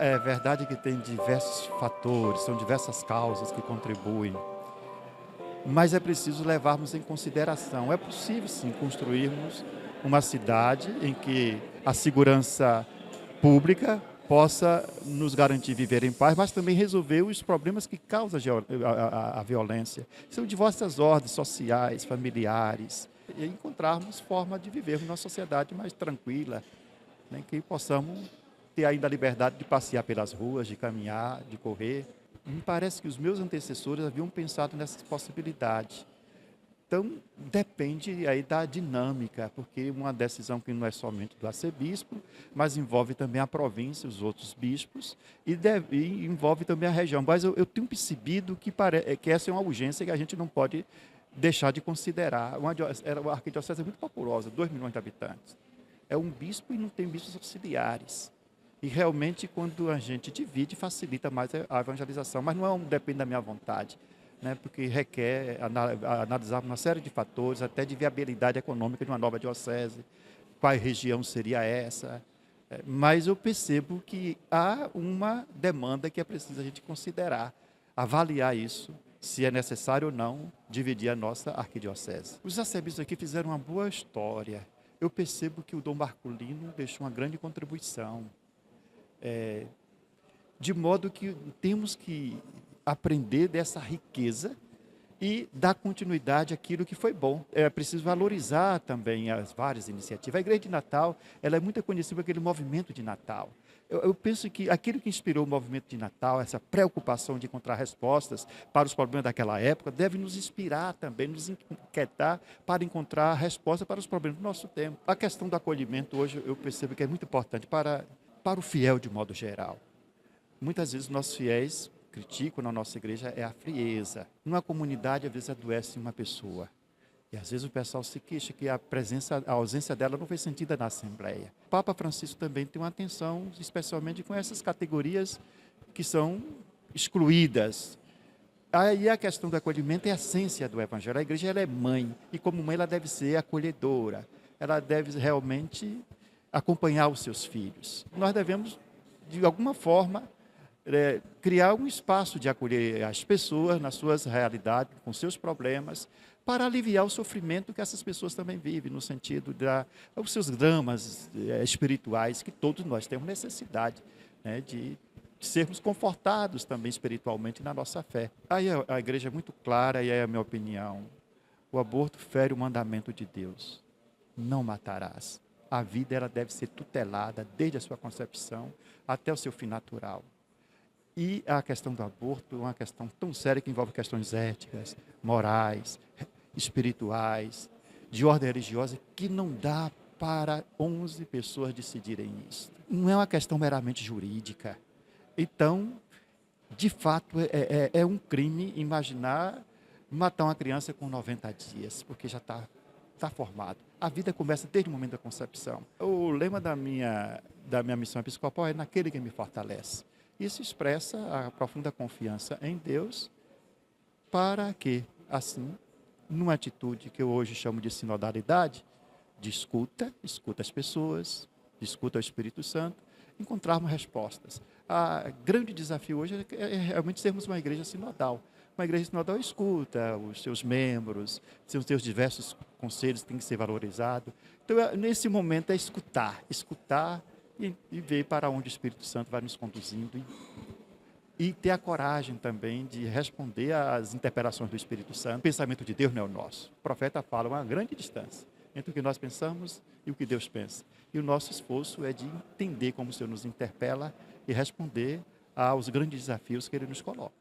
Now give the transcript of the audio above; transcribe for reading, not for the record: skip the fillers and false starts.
É verdade que tem diversos fatores, são diversas causas que contribuem, mas é preciso levarmos em consideração. É possível, sim, construirmos uma cidade em que a segurança pública possa nos garantir viver em paz, mas também resolver os problemas que causam a violência. São diversas ordens sociais, familiares, e encontrarmos forma de vivermos numa sociedade mais tranquila, né, que possamos ter ainda a liberdade de passear pelas ruas, de caminhar, de correr. Me parece que os meus antecessores haviam pensado nessas possibilidades. Então, depende aí da dinâmica, porque uma decisão que não é somente do arcebispo, mas envolve também a província, os outros bispos, e envolve também a região. Mas eu tenho percebido que essa é uma urgência que a gente não pode deixar de considerar. A arquidiocese é muito populosa, 2 milhões de habitantes. É um bispo e não tem bispos auxiliares. E realmente, quando a gente divide, facilita mais a evangelização, mas não depende da minha vontade, né? Porque requer analisar uma série de fatores, até de viabilidade econômica de uma nova diocese, qual região seria essa. Mas eu percebo que há uma demanda que é preciso a gente considerar, avaliar isso, se é necessário ou não dividir a nossa arquidiocese. Os arcebispos aqui fizeram uma boa história. Eu percebo que o Dom Marculino deixou uma grande contribuição. De modo que temos que aprender dessa riqueza e dar continuidade àquilo que foi bom. É preciso valorizar também as várias iniciativas. A Igreja de Natal, ela é muito conhecida por aquele movimento de Natal. Eu penso que aquilo que inspirou o movimento de Natal, essa preocupação de encontrar respostas para os problemas daquela época, deve nos inspirar também, nos inquietar para encontrar respostas para os problemas do nosso tempo. A questão do acolhimento hoje eu percebo que é muito importante para o fiel de modo geral. Muitas vezes nossos fiéis criticam na nossa igreja é a frieza. Numa comunidade, às vezes, adoece uma pessoa. E às vezes o pessoal se queixa que a ausência dela não foi sentida na Assembleia. O Papa Francisco também tem uma atenção, especialmente com essas categorias que são excluídas. Aí a questão do acolhimento é a essência do Evangelho. A igreja ela é mãe, e como mãe ela deve ser acolhedora. Ela deve realmente acompanhar os seus filhos. Nós devemos, de alguma forma, criar um espaço de acolher as pessoas nas suas realidades, com seus problemas, para aliviar o sofrimento que essas pessoas também vivem, no sentido dos seus dramas espirituais, que todos nós temos necessidade, né, de sermos confortados também espiritualmente na nossa fé. Aí a igreja é muito clara, e aí é a minha opinião. O aborto fere o mandamento de Deus. Não matarás. A vida ela deve ser tutelada desde a sua concepção até o seu fim natural. E a questão do aborto é uma questão tão séria que envolve questões éticas, morais, espirituais, de ordem religiosa, que não dá para 11 pessoas decidirem isso. Não é uma questão meramente jurídica. Então, de fato, é um crime imaginar matar uma criança com 90 dias, porque já está formado. A vida começa desde o momento da concepção. O lema da minha missão episcopal é naquele que me fortalece. Isso expressa a profunda confiança em Deus para que, assim, numa atitude que eu hoje chamo de sinodalidade, de escuta as pessoas, escuta o Espírito Santo, encontrarmos respostas. O grande desafio hoje é realmente sermos uma igreja sinodal. Uma igreja sinodal escuta os seus membros, os seus diversos conselhos têm que ser valorizados. Então, nesse momento, é escutar e ver para onde o Espírito Santo vai nos conduzindo e ter a coragem também de responder às interpelações do Espírito Santo. O pensamento de Deus não é o nosso. O profeta fala uma grande distância entre o que nós pensamos e o que Deus pensa. E o nosso esforço é de entender como o Senhor nos interpela e responder aos grandes desafios que Ele nos coloca.